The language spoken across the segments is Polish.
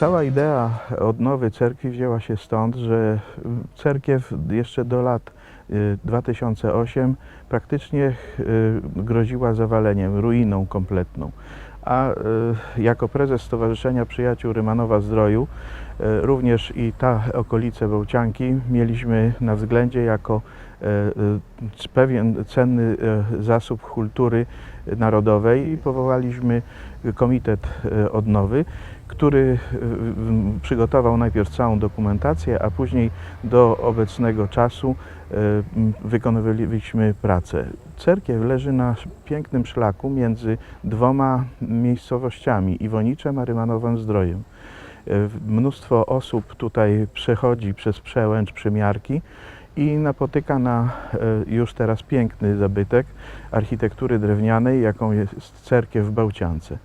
Cała idea odnowy cerkwi wzięła się stąd, że cerkiew jeszcze do lat 2008 praktycznie groziła zawaleniem, ruiną kompletną. A jako prezes Stowarzyszenia Przyjaciół Rymanowa-Zdroju również i ta okolice Bełcianki mieliśmy na względzie jako pewien cenny zasób kultury narodowej i powołaliśmy Komitet Odnowy, który przygotował najpierw całą dokumentację, a później do obecnego czasu wykonywaliśmy pracę. Cerkiew leży na pięknym szlaku między dwoma miejscowościami, Iwoniczem a Rymanowem-Zdrojem. Mnóstwo osób tutaj przechodzi przez przełęcz Przymiarki i napotyka na już teraz piękny zabytek architektury drewnianej, jaką jest cerkiew w Bełciance.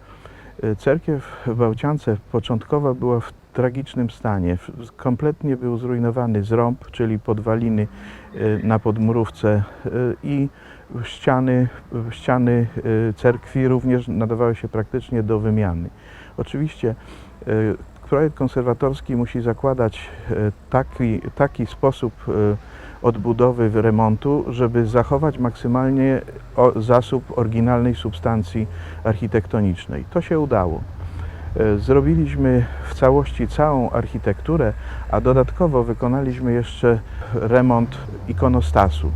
Cerkiew w Bełciance początkowo była w tragicznym stanie. Kompletnie był zrujnowany zrąb, czyli podwaliny na podmurówce i ściany cerkwi również nadawały się praktycznie do wymiany. Oczywiście projekt konserwatorski musi zakładać taki sposób odbudowy, remontu, żeby zachować maksymalnie zasób oryginalnej substancji architektonicznej. To się udało. Zrobiliśmy w całości całą architekturę, a dodatkowo wykonaliśmy jeszcze remont ikonostasu.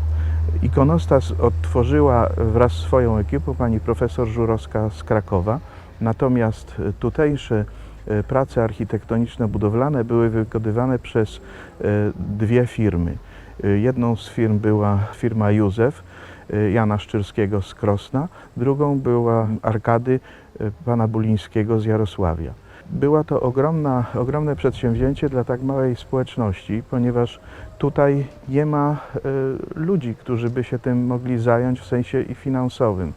Ikonostas odtworzyła wraz z swoją ekipą pani profesor Żurowska z Krakowa, natomiast tutejsze prace architektoniczno-budowlane były wykonywane przez dwie firmy. Jedną z firm była firma Józef Jana Szczyrskiego z Krosna, drugą była Arkady pana Bulińskiego z Jarosławia. Była to ogromne przedsięwzięcie dla tak małej społeczności, ponieważ tutaj nie ma ludzi, którzy by się tym mogli zająć w sensie i finansowym,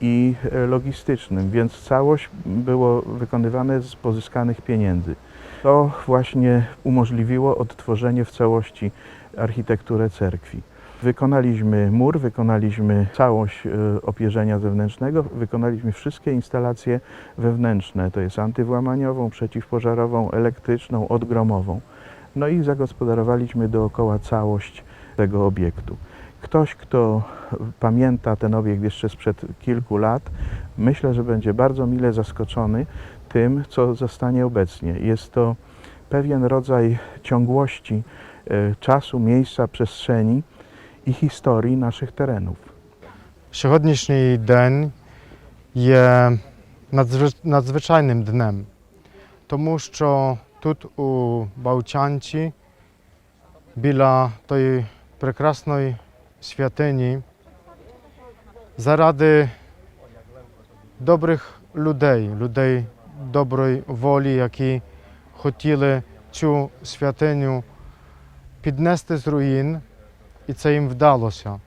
i logistycznym, więc całość było wykonywane z pozyskanych pieniędzy. To właśnie umożliwiło odtworzenie w całości architekturę cerkwi. Wykonaliśmy mur, wykonaliśmy całość opierzenia zewnętrznego, wykonaliśmy wszystkie instalacje wewnętrzne, to jest antywłamaniową, przeciwpożarową, elektryczną, odgromową. No i zagospodarowaliśmy dookoła całość tego obiektu. Ktoś, kto pamięta ten obiekt jeszcze sprzed kilku lat, myślę, że będzie bardzo mile zaskoczony tym, co zostanie obecnie. Jest to pewien rodzaj ciągłości czasu, miejsca, przestrzeni і історії наших теренів. Сьогоднішній день є надзвичайним днем, тому що тут у Бавчанці, біля тої прекрасної святині, заради добрих людей доброї волі, які хотіли цю святиню піднести з руїн, і це їм вдалося.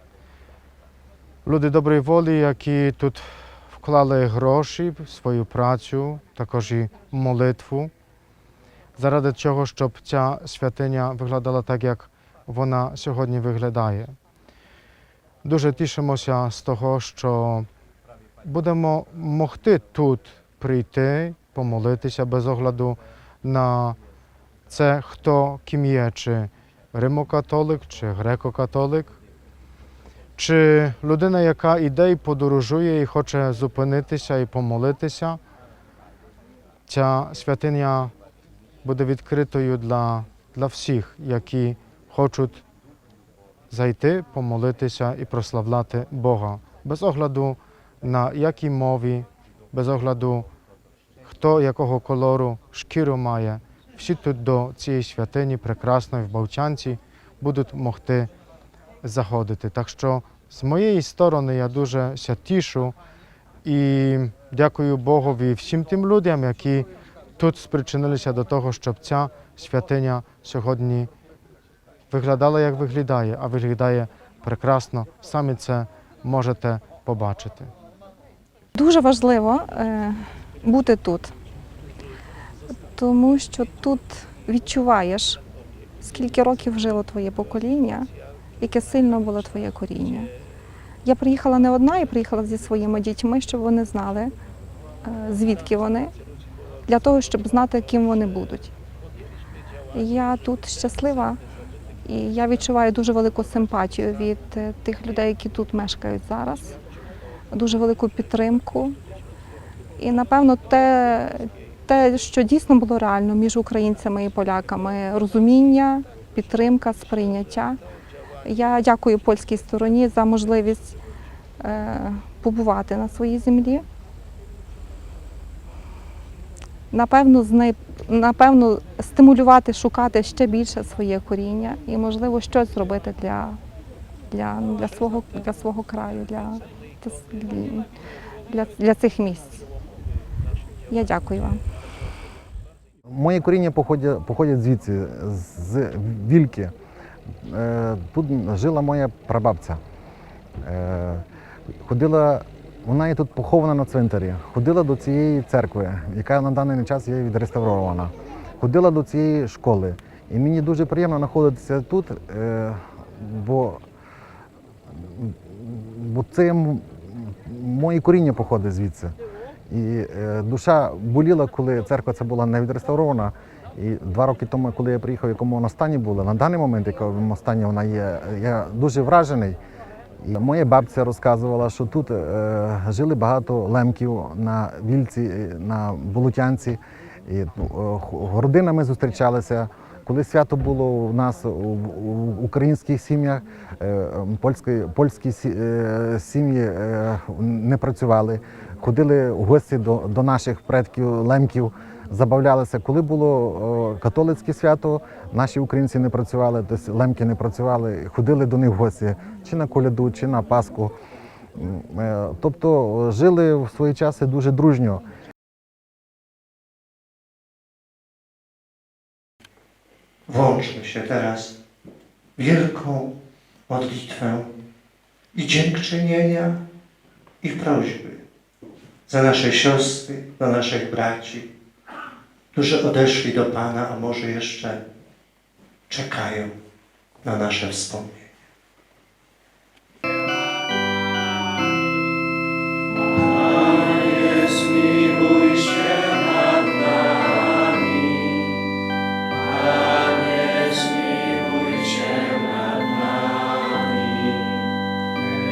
Люди доброї волі, які тут вклали гроші, свою працю, також і молитву, заради чого, щоб ця святиня виглядала так, як вона сьогодні виглядає. Дуже тішимося з того, що будемо могти тут прийти, помолитися без огляду на це, хто ким є, чи римокатолик, чи греко-католик, чи людина, яка іде і подорожує, і хоче зупинитися і помолитися. Ця святиня буде відкритою для всіх, які хочуть зайти, помолитися і прославляти Бога. Без огляду на якій мові, без огляду, хто якого кольору шкіру має. Всі тут до цієї святині прекрасної в Бавчанці будуть могти заходити. Так що з моєї сторони я дуже тішу і дякую Богові всім тим людям, які тут спричинилися до того, щоб ця святиня сьогодні виглядала, як виглядає, а виглядає прекрасно. Самі це можете побачити. Дуже важливо бути тут, тому що тут відчуваєш, скільки років жило твоє покоління, яке сильно було твоє коріння. Я приїхала не одна, я приїхала зі своїми дітьми, щоб вони знали, звідки вони, для того, щоб знати, ким вони будуть. Я тут щаслива і я відчуваю дуже велику симпатію від тих людей, які тут мешкають зараз, дуже велику підтримку. І, напевно, те, що дійсно було реально між українцями і поляками, розуміння, підтримка, сприйняття. Я дякую польській стороні за можливість побувати на своїй землі. Напевно, стимулювати, шукати ще більше своє коріння і, можливо, щось зробити для свого краю, для цих місць. Я дякую вам. Моє коріння походять звідси, з Вільки. Тут жила моя прабабця. Вона є тут похована на цвинтарі. Ходила до цієї церкви, яка на даний час є відреставрована. Ходила до цієї школи. І мені дуже приємно знаходитися тут, бо це моє коріння походить звідси. І душа боліла, коли церква ця була не відреставрована. І 2 роки тому, коли я приїхав, в якому вона стані була, на даний момент, в якому стані вона є, я дуже вражений. І моя бабця розказувала, що тут жили багато лемків на Вільці, на Болотянці. І родинами зустрічалися. Коли свято було у нас у українських сім'ях, польські сім'ї не працювали, ходили в гості до наших предків, лемків, забавлялися. Коли було католицьке свято, наші українці не працювали, тобто лемки не працювали, ходили до них в гості, чи на коляду, чи на Пасху. Тобто жили в свої часи дуже дружньо. Włączmy się teraz w wielką modlitwę i dziękczynienia i prośby za nasze siostry, za naszych braci, którzy odeszli do Pana, a może jeszcze czekają na nasze wspomnienie. Panie, zmiłuj się nad nami. Panie, zmiłuj się nad nami.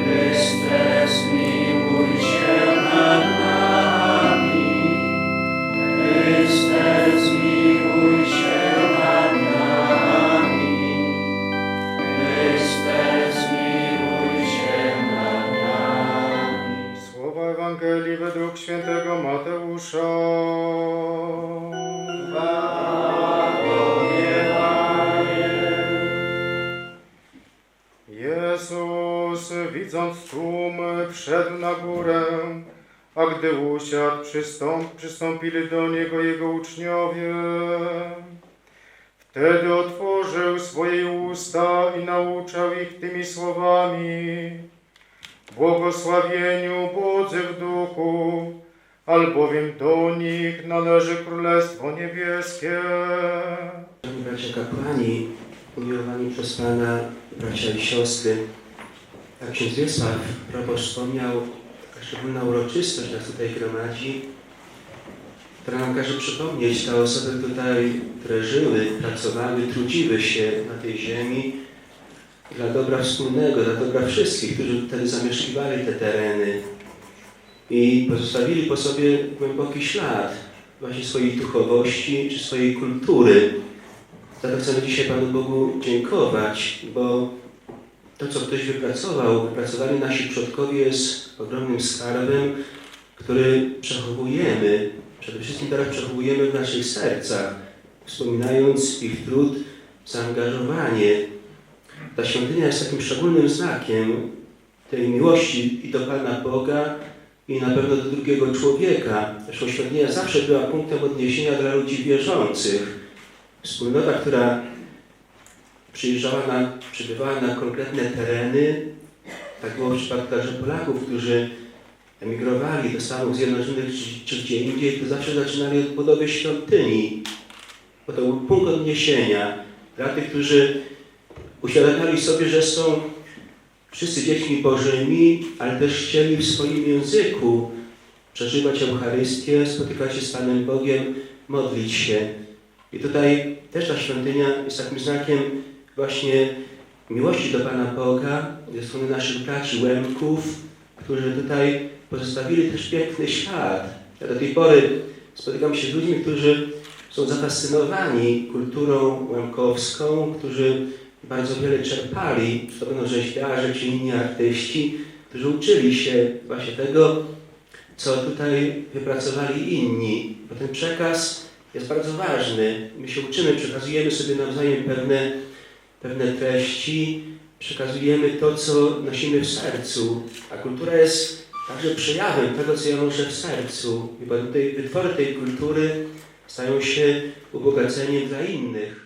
Chryste, zmiłuj się nad nami. Chryste, zmiłuj się nad nami. Chryste, zmiłuj się nad nami. Słowa Ewangelii według świętego Mateusza. Jezus, widząc tłumy, wszedł na górę, a gdy usiadł, przystąpili do Niego Jego uczniowie. Wtedy otworzył swoje usta i nauczał ich tymi słowami. Błogosławieniu ubodzy w duchu, albowiem do nich należy Królestwo Niebieskie. Bracia kapłani, umiłowani przez Pana bracia i siostry, jak ksiądz Wiesław proboszcz wspomniał, szczególna uroczystość nas tutaj gromadzi, która nam każe przypomnieć te osoby tutaj, które żyły, pracowały, trudziły się na tej ziemi dla dobra wspólnego, dla dobra wszystkich, którzy wtedy zamieszkiwali te tereny i pozostawili po sobie głęboki ślad właśnie swojej duchowości czy swojej kultury. Za to chcemy dzisiaj Panu Bogu dziękować, bo to, co ktoś wypracowali nasi przodkowie, jest ogromnym skarbem, który przechowujemy, przede wszystkim teraz przechowujemy w naszych sercach, wspominając ich trud, zaangażowanie. Ta świątynia jest takim szczególnym znakiem tej miłości i do Pana Boga, i na pewno do drugiego człowieka. Zresztą świątynia zawsze była punktem odniesienia dla ludzi wierzących. Wspólnota, która przybywała na konkretne tereny, tak było w przypadku także Polaków, którzy emigrowali do Stanów Zjednoczonych czy gdzie indziej, to zawsze zaczynali od budowy świątyni, bo to był punkt odniesienia dla tych, którzy uświadamiali sobie, że są wszyscy dziećmi Bożymi, ale też chcieli w swoim języku przeżywać Eucharystię, spotykać się z Panem Bogiem, modlić się. I tutaj też ta świątynia jest takim znakiem właśnie miłości do Pana Boga, ze strony naszych braci Łemków, którzy tutaj pozostawili też piękny ślad. Ja do tej pory spotykam się z ludźmi, którzy są zafascynowani kulturą łemkowską, którzy bardzo wiele czerpali, czy to będą rzeźbiarze, czy inni artyści, którzy uczyli się właśnie tego, co tutaj wypracowali inni. Bo ten przekaz jest bardzo ważny. My się uczymy, przekazujemy sobie nawzajem pewne treści, przekazujemy to, co nosimy w sercu. A kultura jest także przejawem tego, co ja noszę w sercu. I potem wytwory tej kultury stają się ubogaceniem dla innych.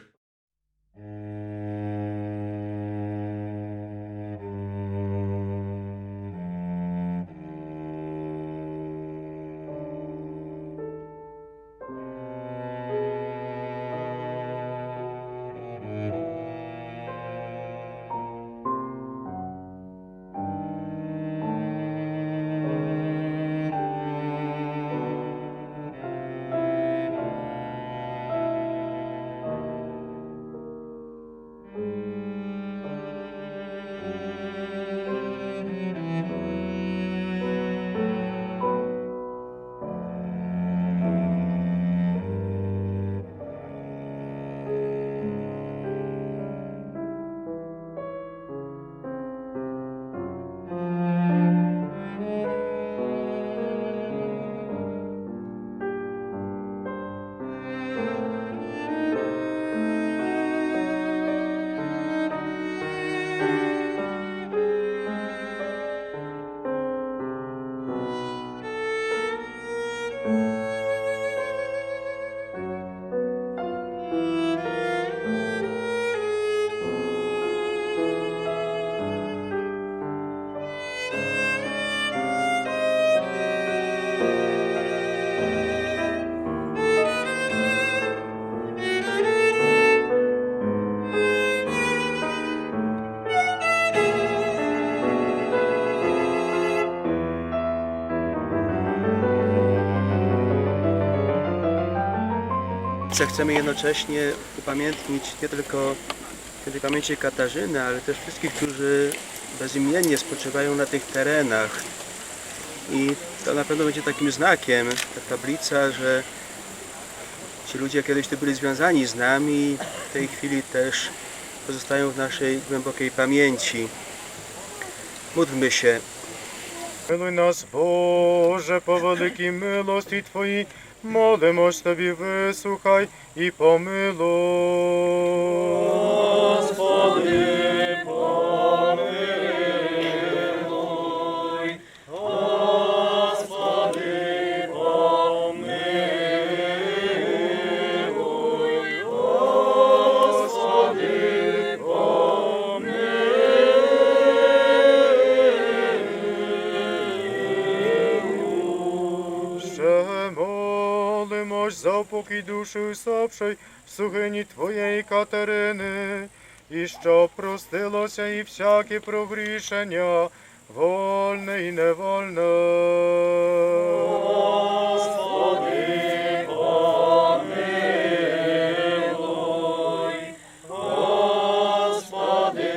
Chcemy jednocześnie upamiętnić nie tylko świętej pamięci Katarzyny, ale też wszystkich, którzy bezimiennie spoczywają na tych terenach. I to na pewno będzie takim znakiem, ta tablica, że ci ludzie kiedyś tu byli związani z nami, w tej chwili też pozostają w naszej głębokiej pamięci. Módlmy się. Милуй нас, Боже, по великій милості Твоїй, молимось Тобі, вислухай і помилуй. Господи, помилуй. Господи, помилуй. Господи, Ще молимось за упокій душі усопшої в слугині Твоєї Катерини, і щоб простилося і всяке прогрішення, вольне і невольне. Господи, помилуй. Господи,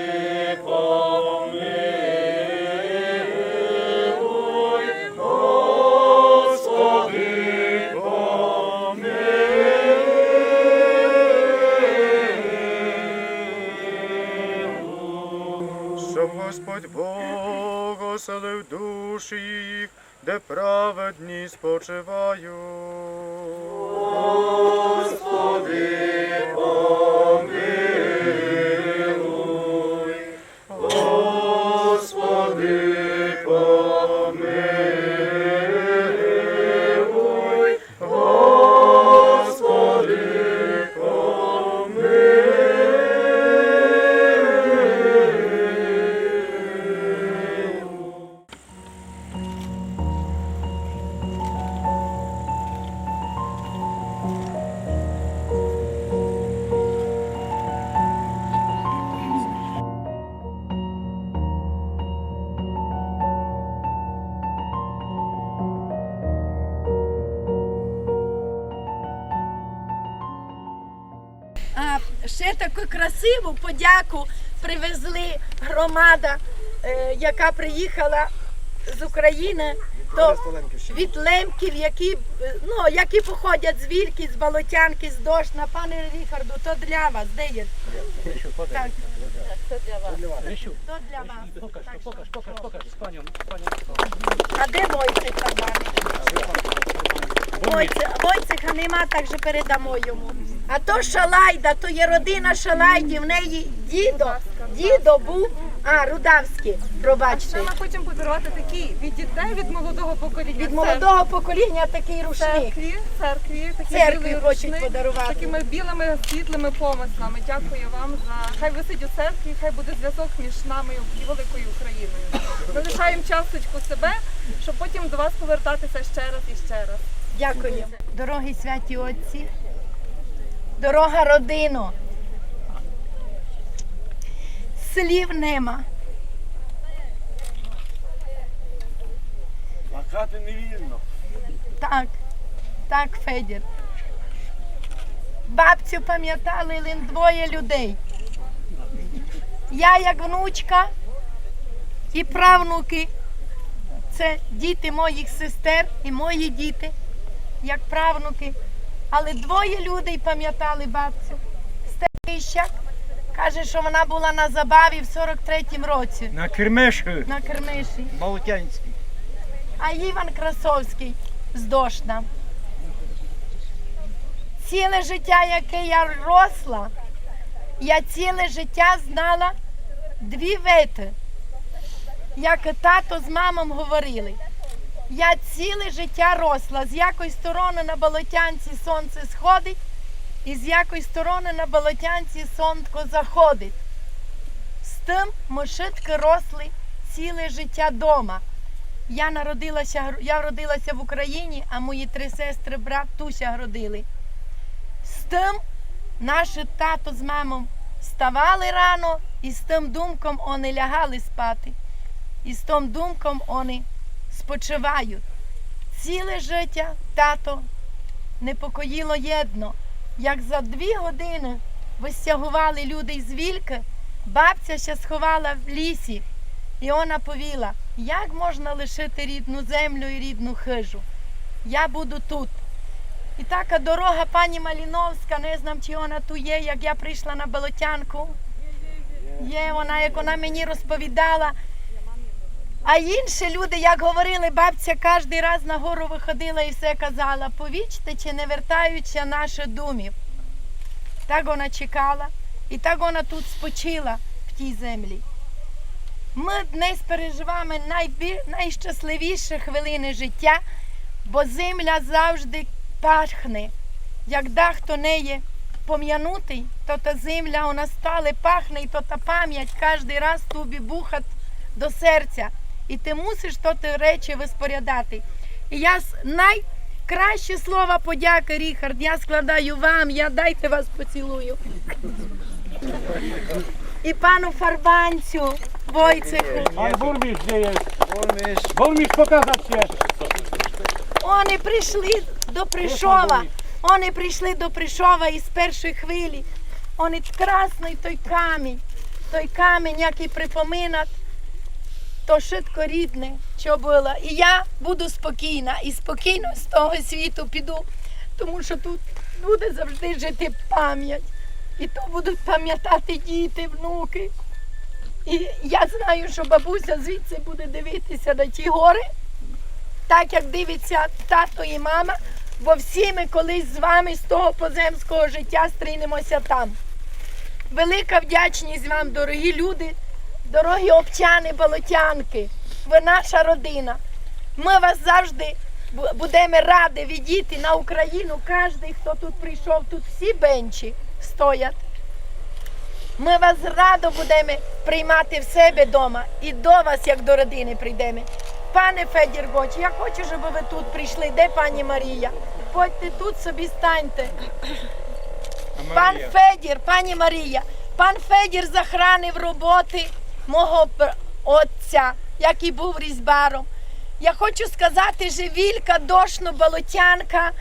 помилуй. Господи, помилуй. Щоб Господь Бог оселив душі їх, де праведні спочивають. Господи, помилуй. Господи, помилуй. Господи, помилуй. таку красиву подяку привезли громада, яка приїхала з України, то від Лемків, які походять з Вільки, з Болотянки, з Дошна. Пане Ріхарду, то для вас, де є? Так. То для вас. Покаж, з паном. А де Войцех Фарбаний? Войцеха нема, так же передамо йому. А то Шалайда, то є родина Шалайдів, в неї дідо був, Рудавський, пробачте. Ми хочемо подарувати такий від дітей, від молодого покоління. Від молодого покоління такий рушник. Церкві, такий Церкві білий хочуть рушник, подарувати. такими білими світлими помислами. Дякую вам за хай висить у церкві, хай буде зв'язок між нами і великою Україною. Ми лишаємо часточку себе, щоб потім до вас повертатися ще раз і ще раз. Дякую. Дорогі святі отці, дорога родино, слів нема. Плакати не вільно. Так, Федір. Бабцю пам'ятали лише двоє людей. Я як внучка і правнуки. Це діти моїх сестер і мої діти, як правнуки. Але двоє людей пам'ятали бабцю. Степищак каже, що вона була на забаві в 43-му році. На Кермеші. На Кермиші. Болотянський. А Іван Красовський з Дошна. Ціле життя, яке я росла, я ціле життя знала дві вети. Як тато з мамом говорили, я ціле життя росла, з якої сторони на Болотянці сонце сходить, і з якої сторони на Болотянці сонце заходить. З тим ми швидко росли ціле життя дома. Я родилася в Україні, а мої 3 сестри, брат, Туся родили. З тим наші тато з мамою вставали рано, і з тим думком вони лягали спати. І з тим думком вони спочивають. Ціле життя тато непокоїло єдно. Як за 2 години вистягували люди з Вільки, бабця ще сховала в лісі. І вона повіла, як можна лишити рідну землю і рідну хижу. Я буду тут. І така дорога пані Маліновська, не знам, чи вона тут є, як я прийшла на Болотянку. Є вона, як вона мені розповідала. А інші люди, як говорили, бабця кожен раз на гору виходила і все казала, повічте, чи не вертаються наші думів. Так вона чекала, і так вона тут спочила в тій землі. Ми днес переживаємо найщасливіші хвилини життя, бо земля завжди пахне. Як хто не є пом'янутий, то та земля вона стale пахне, і то та пам'ять кожен раз тобі бухать до серця. І ти мусиш ті речі виспорядати. І я найкраще слова подяки, Ріхард, я складаю вам, дайте вас поцілую. І пану Фарбанцю, Войцеху. Пан Бурміш де є? Бурміш показати ще. Вони прийшли до Пришова. Вони прийшли до Пришова із першої хвилі. Вони красний той камінь, який припоминать, то швидко рідне, що було. І я буду спокійна, і спокійно з того світу піду, тому що тут буде завжди жити пам'ять. І то будуть пам'ятати діти, внуки. І я знаю, що бабуся звідси буде дивитися на ті гори, так як дивиться тато і мама, бо всі ми колись з вами з того поземського життя стрінемося там. Велика вдячність вам, дорогі люди, дорогі обчани, болотянки, ви наша родина. Ми вас завжди будемо раді відійти на Україну, кожен, хто тут прийшов, тут всі бенчі стоять. Ми вас радо будемо приймати в себе вдома і до вас, як до родини, прийдемо. Пане Федір Гоч, я хочу, щоб ви тут прийшли. Де пані Марія? Ходьте тут собі, станьте. Пан Федір, пані Марія, пан Федір захоронив роботи мого отця, який був різьбаром. Я хочу сказати, що Вілька, Дошно, Болотянка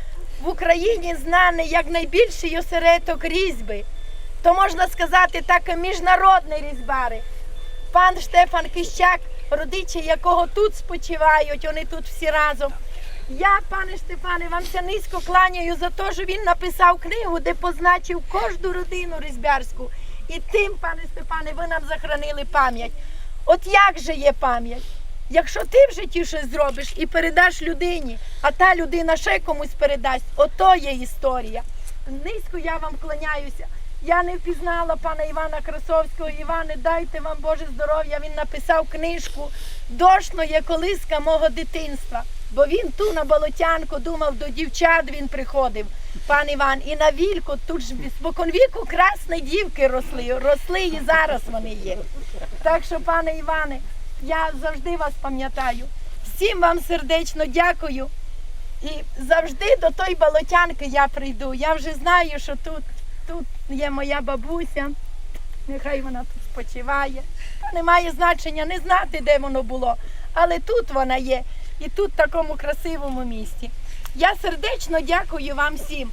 в Україні знаний як найбільший осередок різьби. то можна сказати, так міжнародний різьбар. Пан Штефан Кищак, родичі якого тут спочивають, вони тут всі разом. Я, пане Штефане, вам ся низько кланяю за те, що він написав книгу, де позначив кожну родину різьбярську. І тим, пане Степане, ви нам захоронили пам'ять. От як же є пам'ять? Якщо ти в житті щось зробиш і передаш людині, а та людина ще комусь передасть, ото є історія. Низько я вам кланяюся. Я не впізнала пана Івана Красовського. Іване, дайте вам Боже здоров'я. Він написав книжку «Дошно є колиска мого дитинства». Бо він ту на Болотянку думав, до дівчат він приходив, пан Іван. І на Вільку, тут ж споконвіку красні дівки росли і зараз вони є. Так що, пане Іване, я завжди вас пам'ятаю. Всім вам сердечно дякую. І завжди до тої Болотянки я прийду. Я вже знаю, що тут є моя бабуся. Нехай вона тут спочиває. Та немає значення не знати, де воно було. Але тут вона є. І тут в такому красивому місті. Я сердечно дякую вам всім.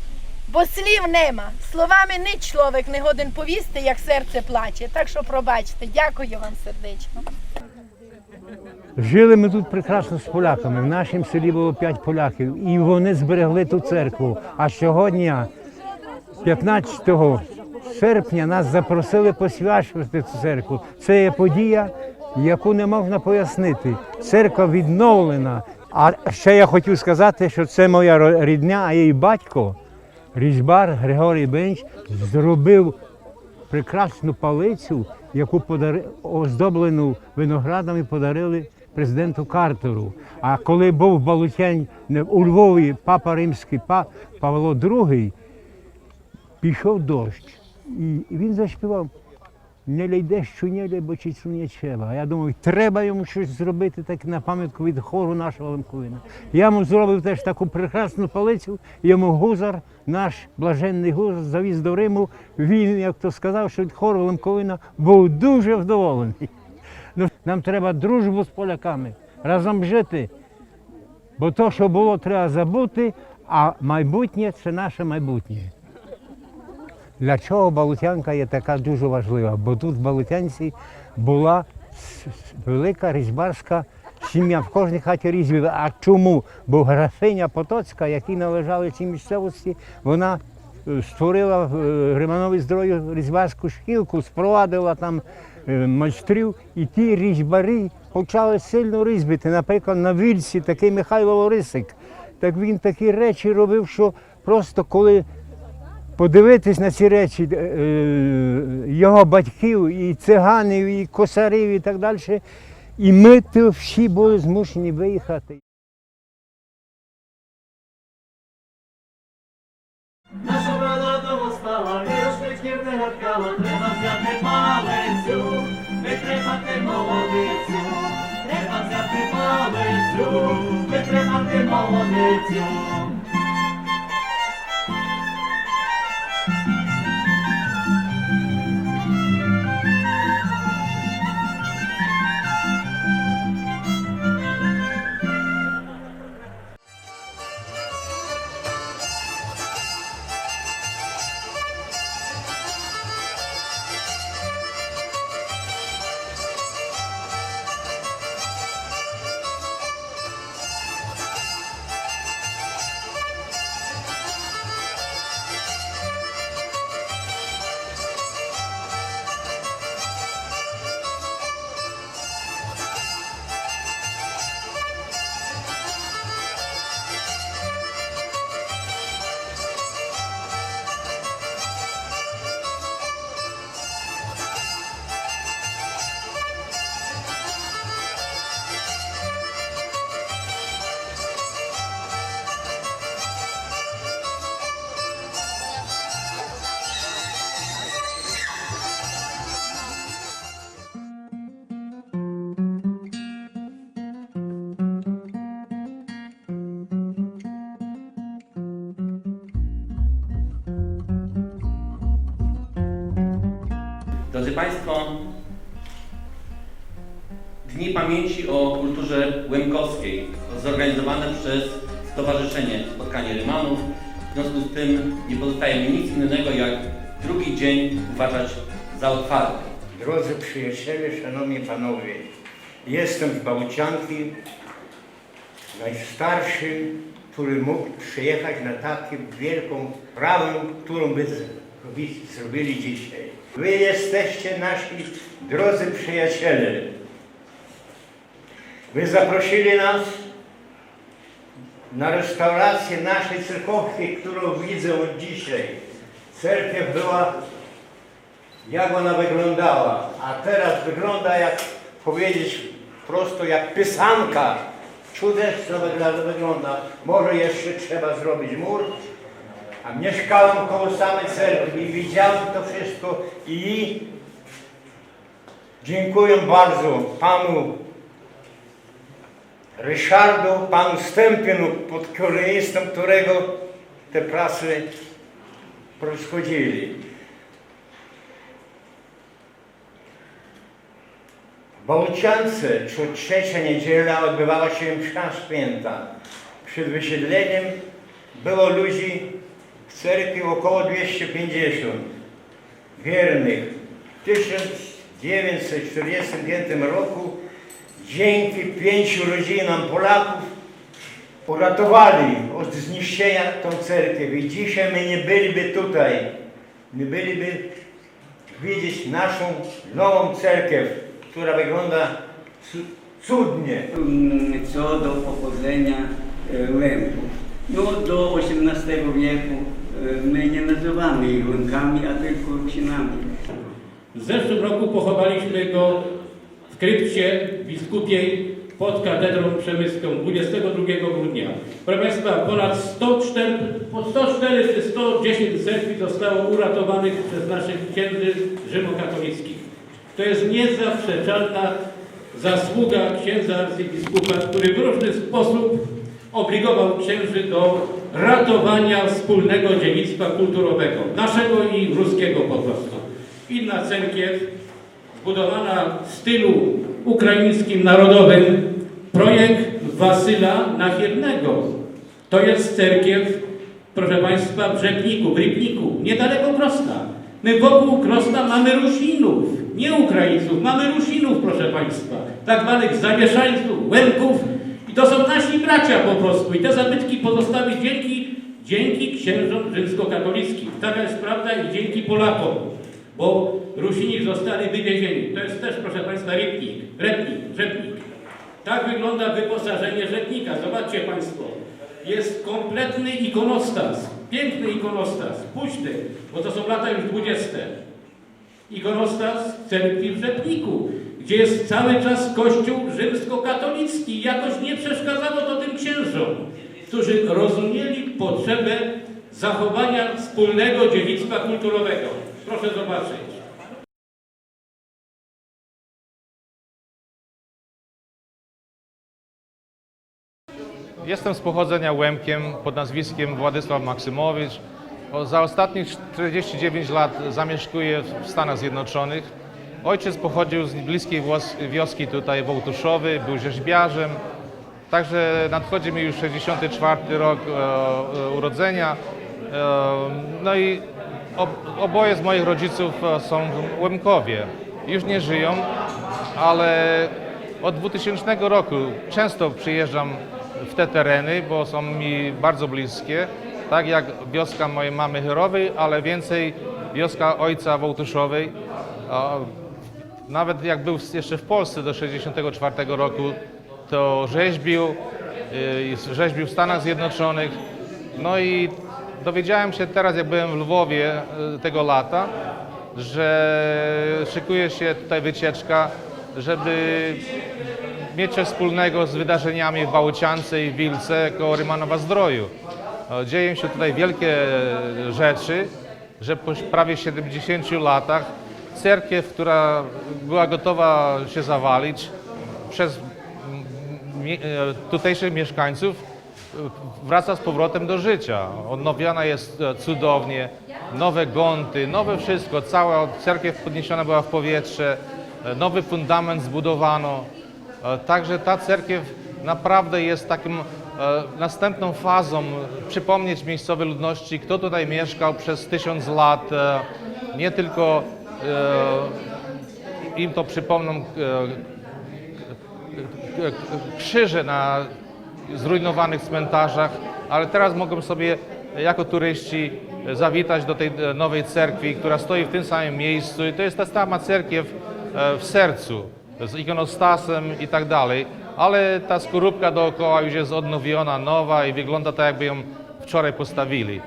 Бо слів нема. Словами ніч чоловік не годен повісти, як серце плаче. Так що пробачте. Дякую вам сердечно. Жили ми тут прекрасно з поляками. В нашому селі було 5 поляків, і вони зберегли ту церкву. А сьогодні, 15 серпня, нас запросили посвячувати цю церкву. Це є подія, яку не можна пояснити. Церква відновлена. А ще я хотів сказати, що це моя рідня, а її батько, різьбар Григорій Бенч, зробив прекрасну палицю, яку оздоблену виноградами подарили президенту Картеру. А коли був Болотянь у Львові папа римський Павло II, пішов дощ. І він заспівав «Не лей дещу, не лей, бо чицю не чела». А я думаю, треба йому щось зробити так на пам'ятку від хору нашого Лемковина. Я йому зробив теж таку прекрасну палицю, йому гузар, наш блаженний гузар, завіз до Риму. Він, як то сказав, що від хору Лемковина був дуже вдоволений. Ну, нам треба дружбу з поляками, разом жити, бо то, що було, треба забути, а майбутнє – це наше майбутнє. Для чого Болотянка є така дуже важлива? Бо тут в Болотянці була велика різьбарська сім'я, в кожній хаті різьби. А чому? Бо графиня Потоцька, якій належали ці місцевості, вона створила в Риманові Здрою різьбарську шкілку, спровадила там майстрів, і ті різьбарі почали сильно різьбити. Наприклад, на Вільці такий Михайло Лорисик. Так він такі речі робив, що просто коли подивитись на ці речі його батьків, і циганів, і косарів, і так далі, і ми всі були змушені виїхати. Наша брала дому стала, віршників не гадкала, треба взяти палицю, витримати молодицю, треба взяти палицю, витримати молодицю. Drodzy Państwo, Dni Pamięci o Kulturze Łemkowskiej, zorganizowane przez Stowarzyszenie Spotkanie Rymanów. W związku z tym nie pozostaje mi nic innego, jak drugi dzień uważać za otwarty. Drodzy przyjaciele, szanowni panowie, jestem z Bałcianki, najstarszy, który mógł przyjechać na taką wielką sprawę, którą by zrobili dzisiaj. Wy jesteście nasi drodzy przyjaciele. Wy zaprosili nas na restaurację naszej cerkowki, którą widzę od dzisiaj. Cerkiew była, jak ona wyglądała, a teraz wygląda, jak powiedzieć, prosto jak pisanka. Cudownie wygląda. Może jeszcze trzeba zrobić mur. A mieszkałem koło samej cerkwi i widziałem to wszystko i dziękuję bardzo panu Ryszardu, panu Stępinu, pod kierownictwem którego te prace происходили. W Bałciance co trzecia niedziela odbywała się msza święta. Przed wysiedleniem było ludzi w cerkwi około 250 wiernych. W 1945 roku dzięki 5 rodzinom Polaków uratowali od zniszczenia tą cerkiew. I dzisiaj my nie byliby tutaj, nie byliby widzieć naszą nową cerkiew, która wygląda cudnie. Co do pochodzenia Łemków. No do XVIII wieku my nie nazywamy ich Łemkami, a tylko Rusinami. W zeszłym roku pochowaliśmy go w krypcie biskupiej pod katedrą przemyską 22 grudnia. Proszę Państwa, ponad 104 czy 110 cerkwi zostało uratowanych przez naszych księży rzymokatolickich. To jest niezaprzeczalna zasługa księdza arcybiskupa, który w różny sposób obligował księży do ratowania wspólnego dziedzictwa kulturowego, naszego i ruskiego po prostu. Inna cerkiew, zbudowana w stylu ukraińskim, narodowym, projekt Wasyla Nachiernego. To jest cerkiew, proszę Państwa, w Rzepniku, w Rybniku, niedaleko Krosna. My wokół Krosna mamy Rusinów, nie Ukraińców, mamy Rusinów, proszę Państwa, tak zwanych zamieszańców, Łemków. I to są nasi bracia po prostu. I te zabytki pozostały dzięki księżom rzymskokatolickim. Taka jest prawda i dzięki Polakom, bo Rusini zostali wywiezieni. To jest też, proszę Państwa, Rzepnik. Tak wygląda wyposażenie Rzepnika. Zobaczcie Państwo, jest kompletny ikonostas, piękny ikonostas, puśny, bo to są lata już 20. Ikonostas cerkwi w Rzepniku, gdzie jest cały czas Kościół rzymskokatolicki. Jakoś nie przeszkadzało to tym księżom, którzy rozumieli potrzebę zachowania wspólnego dziedzictwa kulturowego. Proszę zobaczyć. Jestem z pochodzenia Łemkiem pod nazwiskiem Władysław Maksymowicz. Za ostatnich 49 lat zamieszkuję w Stanach Zjednoczonych. Ojciec pochodził z bliskiej wioski tutaj, Wołtuszowy, był rzeźbiarzem. Także nadchodzi mi już 64 rok urodzenia. No i oboje z moich rodziców są Łemkowie. Już nie żyją, ale od 2000 roku często przyjeżdżam w te tereny, bo są mi bardzo bliskie. Tak jak wioska mojej mamy Chyrowej, ale więcej wioska ojca Wołtuszowej. Nawet jak był jeszcze w Polsce do 1964 roku, to rzeźbił w Stanach Zjednoczonych. No i dowiedziałem się teraz, jak byłem w Lwowie tego lata, że szykuje się tutaj wycieczka, żeby mieć coś wspólnego z wydarzeniami w Bałciance i Wilce koło Rymanowa-Zdroju. Dzieją się tutaj wielkie rzeczy, że po prawie 70 latach cerkiew, która była gotowa się zawalić przez tutejszych mieszkańców, wraca z powrotem do życia. Odnowiona jest cudownie, nowe gonty, nowe wszystko. Cała cerkiew podniesiona była w powietrze, nowy fundament zbudowano. Także ta cerkiew naprawdę jest takim następną fazą przypomnieć miejscowej ludności, kto tutaj mieszkał przez 1000 lat. Nie tylko im to przypomną krzyże na zrujnowanych cmentarzach, ale teraz mogą sobie jako turyści zawitać do tej nowej cerkwi, która stoi w tym samym miejscu i to jest ta sama cerkiew w sercu, z ikonostasem i tak dalej, ale ta skorupka dookoła już jest odnowiona, nowa i wygląda tak, jakby ją wczoraj postawili.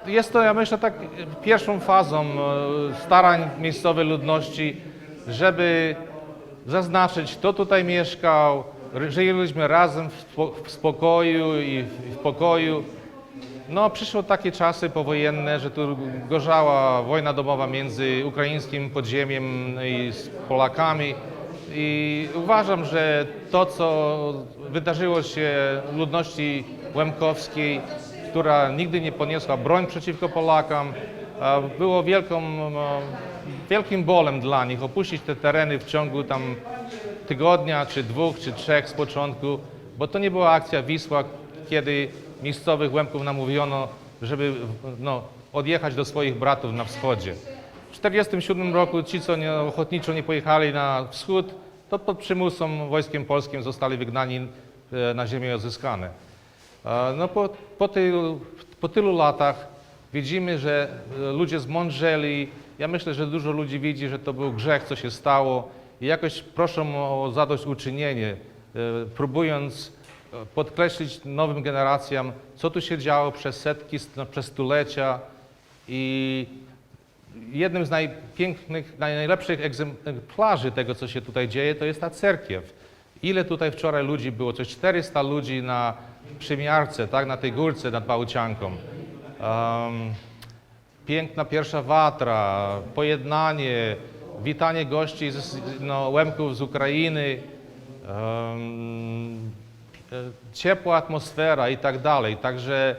Jest to, ja myślę, tak pierwszą fazą starań miejscowej ludności, żeby zaznaczyć, kto tutaj mieszkał, żyliśmy razem w spokoju i w pokoju. No, przyszły takie czasy powojenne, że tu gorzała wojna domowa między ukraińskim podziemiem i Polakami. I uważam, że to, co wydarzyło się ludności łemkowskiej, która nigdy nie poniosła broń przeciwko Polakom, było wielkim bolem dla nich opuścić te tereny w ciągu tam tygodnia, czy 2, czy 3 z początku, bo to nie była akcja Wisła, kiedy miejscowych Łemków namówiono, żeby odjechać do swoich bratów na wschodzie. W 1947 roku ci, co ochotniczo nie pojechali na wschód, to pod przymusem wojskiem polskim zostali wygnani na ziemię odzyskane. No, po tylu latach widzimy, że ludzie zmądrzeli. Ja myślę, że dużo ludzi widzi, że to był grzech, co się stało i jakoś proszą o zadośćuczynienie, próbując podkreślić nowym generacjom, co tu się działo przez setki, przez stulecia. I jednym z najlepszych egzemplarzy tego, co się tutaj dzieje, to jest ta cerkiew. Ile tutaj wczoraj ludzi było? Coś 400 ludzi na przymiarce, tak, na tej górce nad Bałcianką. Piękna pierwsza watra, pojednanie, witanie gości Łemków z Ukrainy, ciepła atmosfera i tak dalej. Także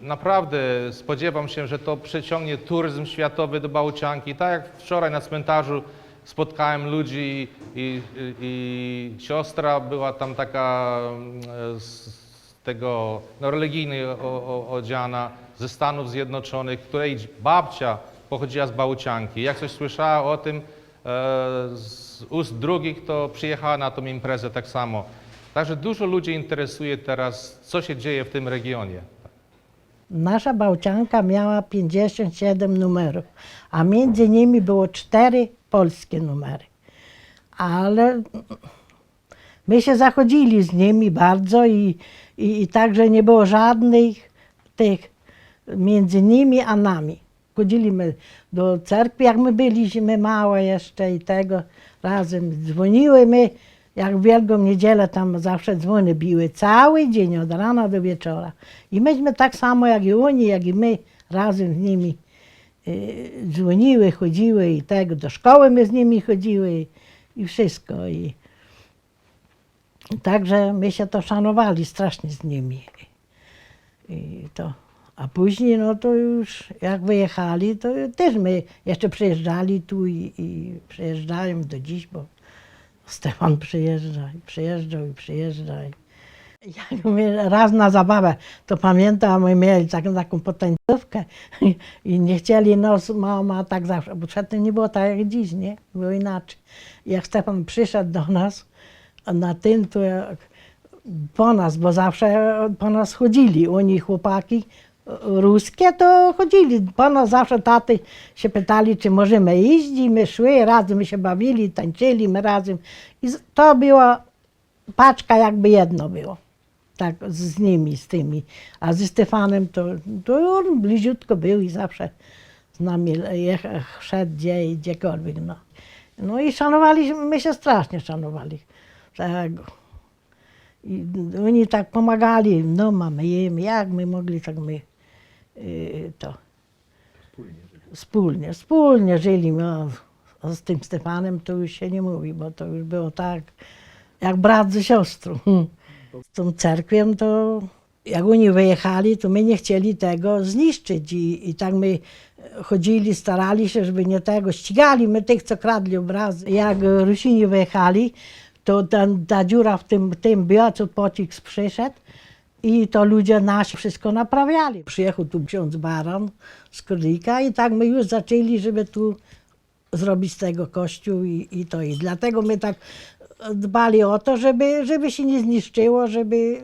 naprawdę spodziewam się, że to przyciągnie turyzm światowy do Bałcianki. Tak jak wczoraj na cmentarzu spotkałem ludzi i siostra była tam taka religijnie odziana ze Stanów Zjednoczonych, której babcia pochodziła z Bałcianki. Jak coś słyszała o tym z ust drugich, to przyjechała na tą imprezę tak samo. Także dużo ludzi interesuje teraz, co się dzieje w tym regionie. Nasza Bałcianka miała 57 numerów, a między nimi było 4 polskie numery. Ale my się zachodzili z nimi bardzo i także nie było żadnych tych między nimi a nami. Chodziliśmy do cerkwi, jak my byliśmy małe jeszcze i tego razem dzwoniły. Jak w Wielką Niedzielę tam zawsze dzwony biły cały dzień, od rana do wieczora. I myśmy tak samo jak i oni, jak i my razem z nimi dzwoniły, chodziły i tego. Do szkoły my z nimi chodziły i wszystko. Także my się to szanowali strasznie z nimi. A później, no to już jak wyjechali, to też my jeszcze przyjeżdżali tu i przyjeżdżają do dziś, bo Stefan przyjeżdżał. Jak my raz na zabawę, to pamiętam, my mieli taką potańcówkę i nie chcieli nas, mama tak zawsze, bo przedtem nie było tak jak dziś, nie? Było inaczej. Jak Stefan przyszedł do nas na tym, to po nas, bo zawsze po nas chodzili, oni chłopaki ruskie to chodzili, po nas zawsze taty się pytali, czy możemy iść i my szły, razem my się bawili, tańczyli my razem. I to była paczka jakby jedno było, tak z nimi, z tymi. A ze Stefanem to on bliziutko był i zawsze z nami szedł gdziekolwiek. No i szanowali, my się strasznie szanowali. Tak. I oni tak pomagali, no mamy jemy, jak my mogli, tak my to wspólnie żyli. No, z tym Stefanem to już się nie mówi, bo to już było tak, jak brat ze siostrą. Z tą cerkwią to, jak oni wyjechali, to my nie chcieli tego zniszczyć i tak my chodzili, starali się, żeby nie tego, ścigali my tych, co kradli obrazy. Jak Rusini wyjechali, to ta dziura w tym była, co pocisk przyszedł i to ludzie nasi wszystko naprawiali. Przyjechał tu ksiądz Baron z Królika i tak my już zaczęli, żeby tu zrobić z tego kościół i to. I dlatego my tak dbali o to, żeby się nie zniszczyło, żeby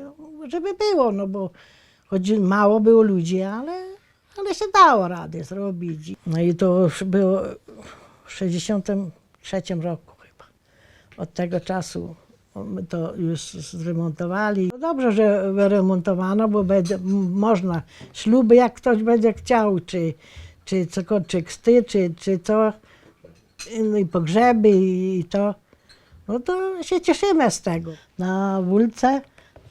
było, no bo choć mało było ludzi, ale się dało radę zrobić. No i to już było w 1963 roku chyba. Od tego czasu my to już zremontowali. No dobrze, że wyremontowano, bo można śluby, jak ktoś będzie chciał, czy chrzty, czy co, no i pogrzeby i to. No to się cieszymy z tego. Na Wólce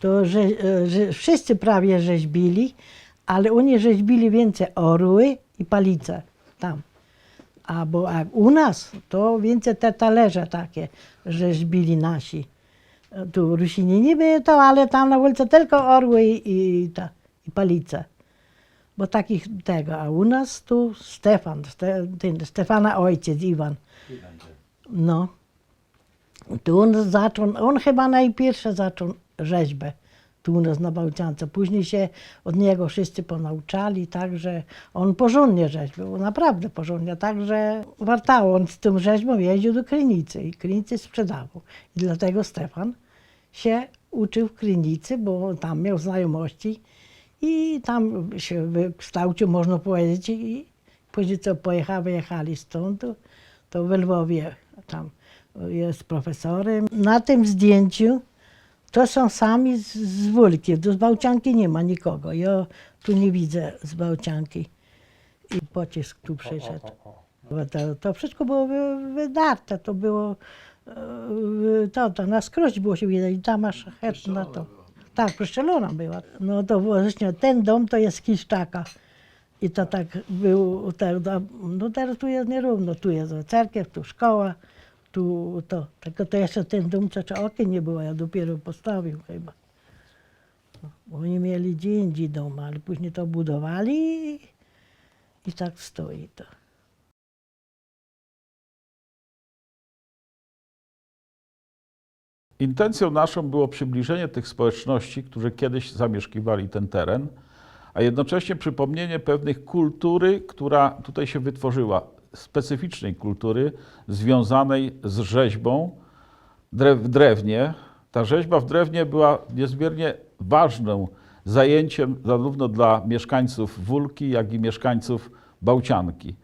to że wszyscy prawie rzeźbili, ale oni rzeźbili więcej orły i palice tam. A u nas to więcej te talerze takie rzeźbili nasi. Tu Rusini niby to, ale tam na Wólce tylko orły i palice. Bo takich tego, a u nas tu Stefana ojciec Iwan. No. Tu on chyba najpierw zaczął rzeźbę tu u nas na Bałciance. Później się od niego wszyscy ponauczali, także on porządnie rzeźbił, naprawdę porządnie, także wartało. On z tym rzeźbą jeździł do Krynicy i Krynicy sprzedawał. I dlatego Stefan się uczył w Krynicy, bo tam miał znajomości i tam się wykształcił, można powiedzieć, i później co wyjechali stąd, to w Lwowie tam jest profesorem. Na tym zdjęciu to są sami z Wólki, z Bałcianki nie ma nikogo. Ja tu nie widzę z Bałcianki. I pocisk tu przyszedł. To wszystko było wydarte, to było, to na skroś było się widać, dama szlachetna to. Tak, przeszczelona była. No to właśnie ten dom to jest Kiszczaka. I to tak było, no teraz tu jest nierówno, tu jest cerkiew, tu szkoła. Tu to, tylko to jeszcze ten dom, co okien nie było, ja dopiero postawił chyba. No, oni mieli gdzie indziej dom, ale później to budowali i tak stoi to. Intencją naszą było przybliżenie tych społeczności, które kiedyś zamieszkiwali ten teren, a jednocześnie przypomnienie pewnych kultury, która tutaj się wytworzyła, specyficznej kultury związanej z rzeźbą w drewnie. Ta rzeźba w drewnie była niezmiernie ważnym zajęciem zarówno dla mieszkańców Wólki, jak i mieszkańców Bałcianki.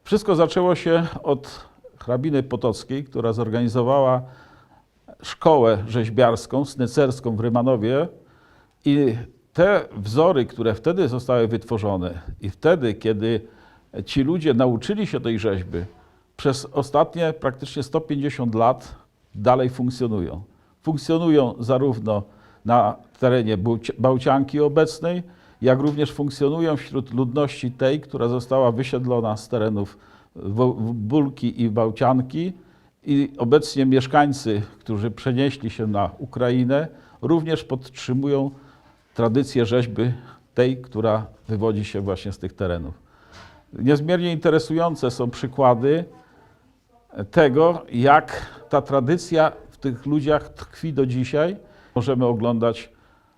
Wszystko zaczęło się od hrabiny Potockiej, która zorganizowała szkołę rzeźbiarską, snycerską w Rymanowie i te wzory, które wtedy zostały wytworzone i wtedy, kiedy ci ludzie nauczyli się tej rzeźby, przez ostatnie praktycznie 150 lat dalej funkcjonują. Funkcjonują zarówno na terenie Bałcianki obecnej, jak również funkcjonują wśród ludności tej, która została wysiedlona z terenów Wólki i Bałcianki. I obecnie mieszkańcy, którzy przenieśli się na Ukrainę, również podtrzymują tradycję rzeźby tej, która wywodzi się właśnie z tych terenów. Niezmiernie interesujące są przykłady tego, jak ta tradycja w tych ludziach tkwi do dzisiaj. Możemy oglądać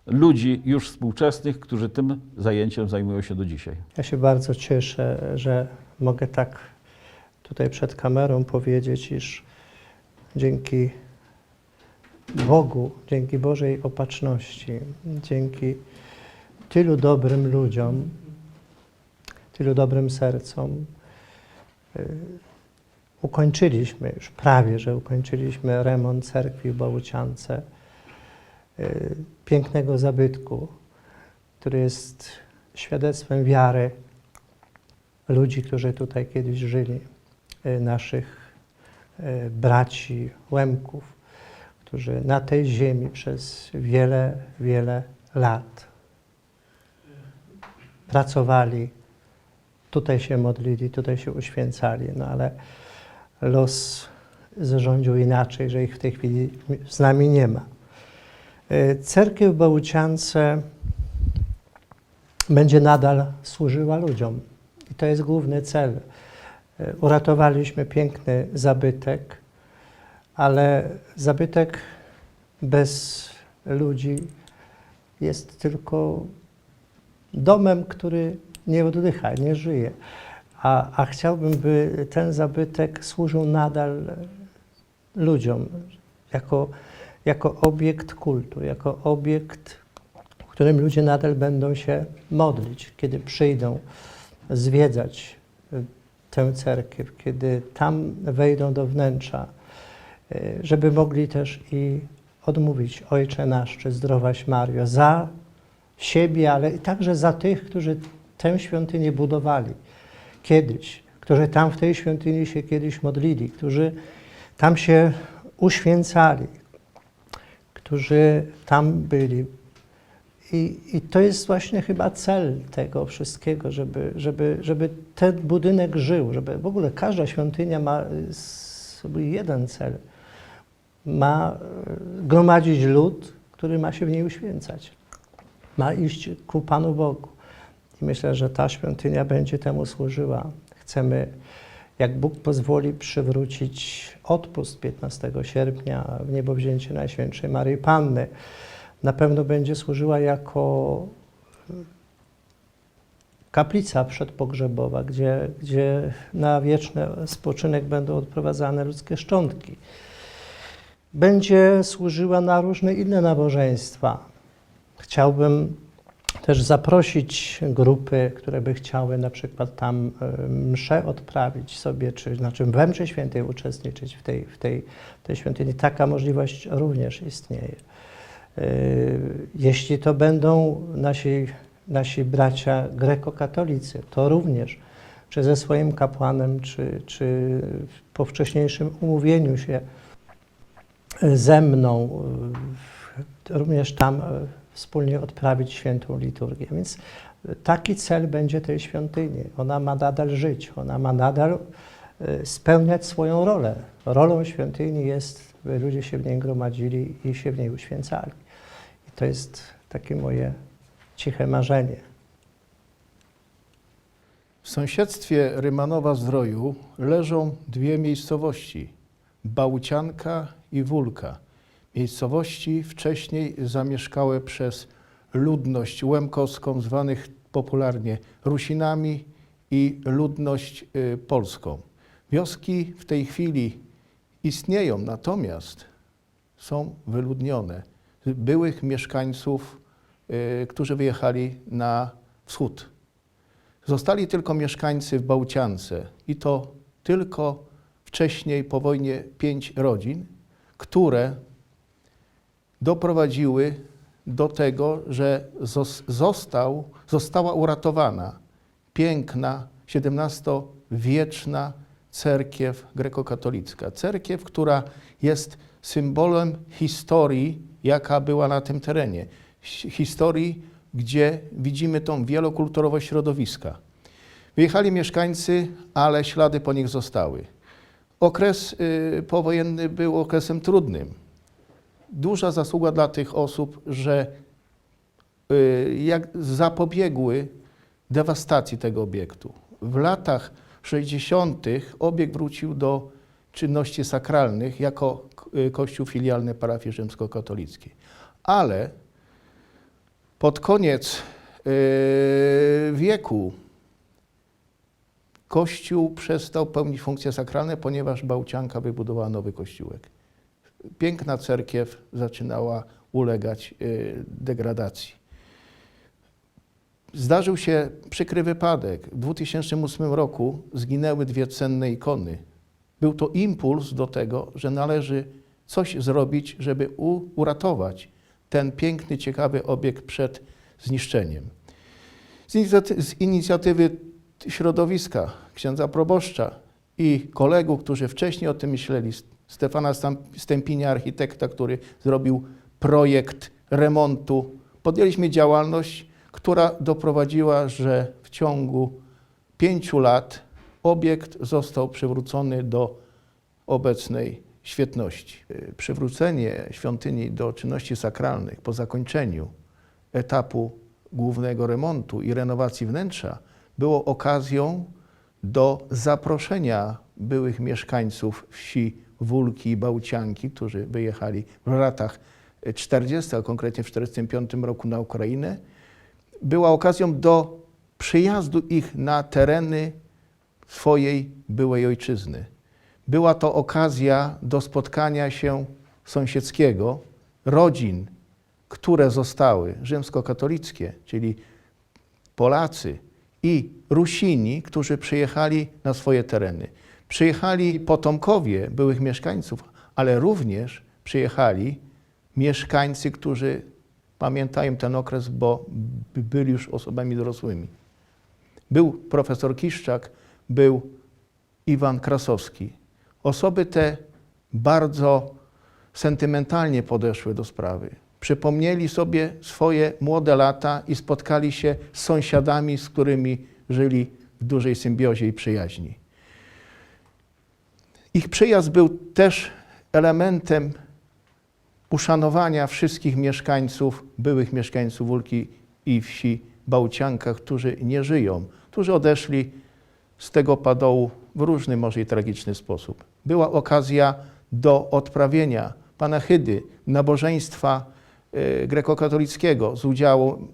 ludzi już współczesnych, którzy tym zajęciem zajmują się do dzisiaj. Ja się bardzo cieszę, że mogę tak tutaj przed kamerą powiedzieć, iż dzięki Bogu, dzięki Bożej opatrzności, dzięki tylu dobrym ludziom, tylu dobrym sercom ukończyliśmy już, prawie że ukończyliśmy remont cerkwi w Bałciance, pięknego zabytku, który jest świadectwem wiary ludzi, którzy tutaj kiedyś żyli, naszych braci Łemków, którzy na tej ziemi przez wiele, wiele lat pracowali, tutaj się modlili, tutaj się uświęcali, no ale los zarządził inaczej, że ich w tej chwili z nami nie ma. Cerkiew w Bałciance będzie nadal służyła ludziom i to jest główny cel. Uratowaliśmy piękny zabytek, ale zabytek bez ludzi jest tylko domem, który nie oddycha, nie żyje. A chciałbym, by ten zabytek służył nadal ludziom jako obiekt kultu, jako obiekt, w którym ludzie nadal będą się modlić, kiedy przyjdą zwiedzać tę cerkiew, kiedy tam wejdą do wnętrza, żeby mogli też i odmówić Ojcze nasz, czy Zdrowaś Mario, za siebie, ale i także za tych, którzy tę świątynię budowali kiedyś, którzy tam w tej świątyni się kiedyś modlili, którzy tam się uświęcali, którzy tam byli. I to jest właśnie chyba cel tego wszystkiego, żeby ten budynek żył, żeby w ogóle każda świątynia ma sobie jeden cel. Ma gromadzić lud, który ma się w niej uświęcać. Ma iść ku Panu Bogu. I myślę, że ta świątynia będzie temu służyła. Chcemy, jak Bóg pozwoli, przywrócić odpust 15 sierpnia w niebowzięcie Najświętszej Maryi Panny. Na pewno będzie służyła jako kaplica przedpogrzebowa, gdzie na wieczny spoczynek będą odprowadzane ludzkie szczątki. Będzie służyła na różne inne nabożeństwa. Chciałbym też zaprosić grupy, które by chciały na przykład tam mszę odprawić sobie, czy znaczy we mszy świętej uczestniczyć w tej świątyni. Taka możliwość również istnieje. Jeśli to będą nasi bracia grekokatolicy, to również, czy ze swoim kapłanem, czy po wcześniejszym umówieniu się ze mną, również tam wspólnie odprawić świętą liturgię. Więc taki cel będzie tej świątyni. Ona ma nadal żyć, ona ma nadal spełniać swoją rolę. Rolą świątyni jest, by ludzie się w niej gromadzili i się w niej uświęcali. I to jest takie moje ciche marzenie. W sąsiedztwie Rymanowa-Zdroju leżą dwie miejscowości, Bałcianka i Wólka. Miejscowości wcześniej zamieszkałe przez ludność łemkowską, zwanych popularnie Rusinami, i ludność polską. Wioski w tej chwili istnieją, natomiast są wyludnione. Byłych mieszkańców, którzy wyjechali na wschód. Zostali tylko mieszkańcy w Bałciance i to tylko wcześniej po wojnie 5 rodzin, które doprowadziły do tego, że została uratowana piękna, XVII-wieczna cerkiew grekokatolicka. Cerkiew, która jest symbolem historii, jaka była na tym terenie. Historii, gdzie widzimy tą wielokulturowość środowiska. Wyjechali mieszkańcy, ale ślady po nich zostały. Okres powojenny był okresem trudnym. Duża zasługa dla tych osób, że zapobiegły dewastacji tego obiektu. W latach 60. obiekt wrócił do czynności sakralnych jako kościół filialny parafii rzymskokatolickiej. Ale pod koniec wieku kościół przestał pełnić funkcje sakralne, ponieważ Bałcianka wybudowała nowy kościółek. Piękna cerkiew zaczynała ulegać degradacji. Zdarzył się przykry wypadek. W 2008 roku zginęły 2 cenne ikony. Był to impuls do tego, że należy coś zrobić, żeby uratować ten piękny, ciekawy obiekt przed zniszczeniem. Z inicjatywy środowiska, księdza proboszcza i kolegów, którzy wcześniej o tym myśleli, Stefana Stępinia, architekta, który zrobił projekt remontu, podjęliśmy działalność, która doprowadziła, że w ciągu 5 lat obiekt został przywrócony do obecnej świetności. Przywrócenie świątyni do czynności sakralnych po zakończeniu etapu głównego remontu i renowacji wnętrza było okazją do zaproszenia byłych mieszkańców wsi Wólki i Bałcianki, którzy wyjechali w latach 40., a konkretnie w 1945 roku na Ukrainę, była okazją do przyjazdu ich na tereny swojej byłej ojczyzny. Była to okazja do spotkania się sąsiedzkiego, rodzin, które zostały rzymskokatolickie, czyli Polacy i Rusini, którzy przyjechali na swoje tereny. Przyjechali potomkowie byłych mieszkańców, ale również przyjechali mieszkańcy, którzy pamiętają ten okres, bo byli już osobami dorosłymi. Był profesor Kiszczak, był Iwan Krasowski. Osoby te bardzo sentymentalnie podeszły do sprawy. Przypomnieli sobie swoje młode lata i spotkali się z sąsiadami, z którymi żyli w dużej symbiozie i przyjaźni. Ich przyjazd był też elementem uszanowania wszystkich mieszkańców, byłych mieszkańców Wólki i wsi Bałcianka, którzy nie żyją, którzy odeszli z tego padołu w różny, może i tragiczny sposób. Była okazja do odprawienia panachidy, nabożeństwa grekokatolickiego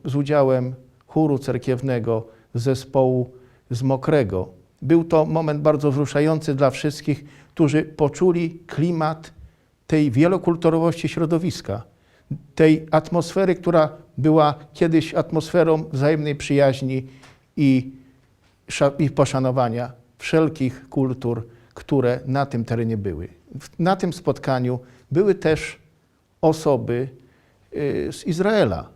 z udziałem chóru cerkiewnego zespołu z Mokrego. Był to moment bardzo wzruszający dla wszystkich, którzy poczuli klimat tej wielokulturowości środowiska, tej atmosfery, która była kiedyś atmosferą wzajemnej przyjaźni i poszanowania wszelkich kultur, które na tym terenie były. Na tym spotkaniu były też osoby z Izraela.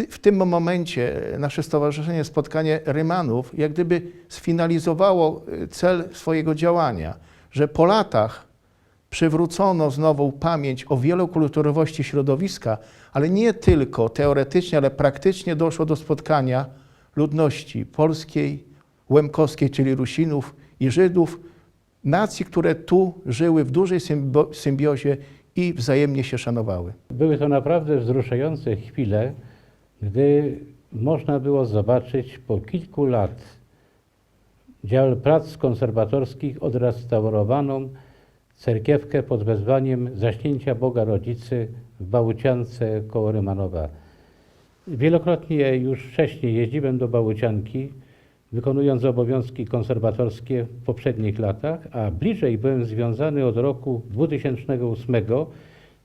W tym momencie nasze stowarzyszenie Spotkanie Rymanów jak gdyby sfinalizowało cel swojego działania, że po latach przywrócono znowu pamięć o wielokulturowości środowiska, ale nie tylko teoretycznie, ale praktycznie doszło do spotkania ludności polskiej, łemkowskiej, czyli Rusinów i Żydów, nacji, które tu żyły w dużej symbiozie i wzajemnie się szanowały. Były to naprawdę wzruszające chwile, gdy można było zobaczyć po kilku lat prac konserwatorskich odrestaurowaną cerkiewkę pod wezwaniem Zaśnięcia Boga Rodzicy w Bałciance koło Rymanowa. Wielokrotnie już wcześniej jeździłem do Bałcianki, wykonując obowiązki konserwatorskie w poprzednich latach, a bliżej byłem związany od roku 2008,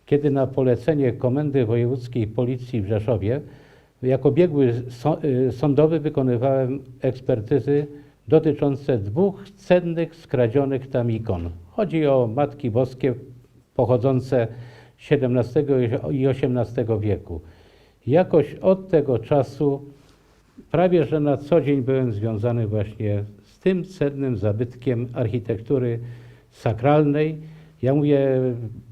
kiedy na polecenie Komendy Wojewódzkiej Policji w Rzeszowie jako biegły sądowy wykonywałem ekspertyzy dotyczące 2 cennych skradzionych tam ikon. Chodzi o Matki Boskie pochodzące z XVII i XVIII wieku. Jakoś od tego czasu prawie że na co dzień byłem związany właśnie z tym cennym zabytkiem architektury sakralnej. Ja mówię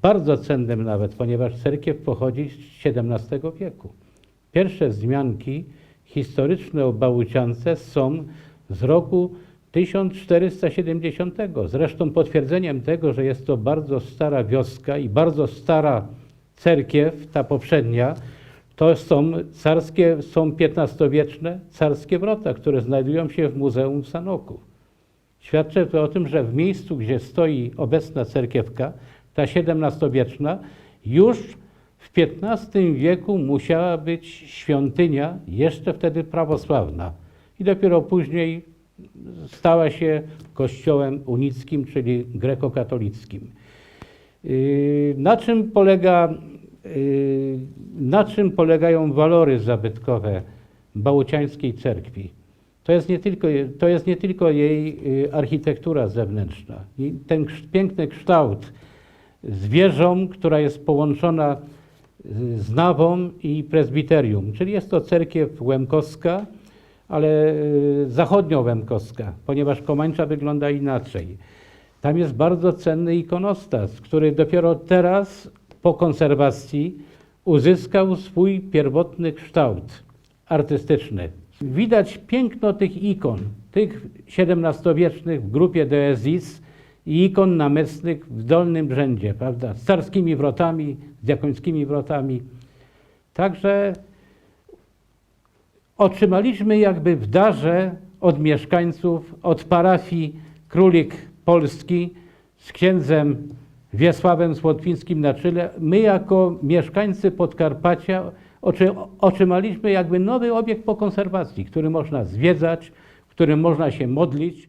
bardzo cennym nawet, ponieważ cerkiew pochodzi z XVII wieku. Pierwsze wzmianki historyczne o Bałciance są z roku 1470. Zresztą potwierdzeniem tego, że jest to bardzo stara wioska i bardzo stara cerkiew, ta poprzednia, to są XV-wieczne carskie wrota, które znajdują się w Muzeum w Sanoku. Świadczy to o tym, że w miejscu, gdzie stoi obecna cerkiewka, ta XVII-wieczna, już w XV wieku musiała być świątynia, jeszcze wtedy prawosławna. I dopiero później stała się kościołem unickim, czyli grekokatolickim. Na czym polegają walory zabytkowe Bałciańskiej cerkwi? To jest nie tylko jej architektura zewnętrzna. Ten piękny kształt z wieżą, która jest połączona z nawą i prezbiterium, czyli jest to cerkiew łemkowska, ale zachodnio-łemkowska, ponieważ Komańcza wygląda inaczej. Tam jest bardzo cenny ikonostas, który dopiero teraz po konserwacji uzyskał swój pierwotny kształt artystyczny. Widać piękno tych ikon, tych XVII-wiecznych w grupie Deezis i ikon namestnych w dolnym rzędzie, prawda, z carskimi wrotami, z jakońskimi wrotami. Także otrzymaliśmy jakby w darze od mieszkańców, od parafii Królik Polski z księdzem Wiesławem Słotwińskim na czele, my jako mieszkańcy Podkarpacia otrzymaliśmy jakby nowy obiekt po konserwacji, który można zwiedzać, w którym można się modlić.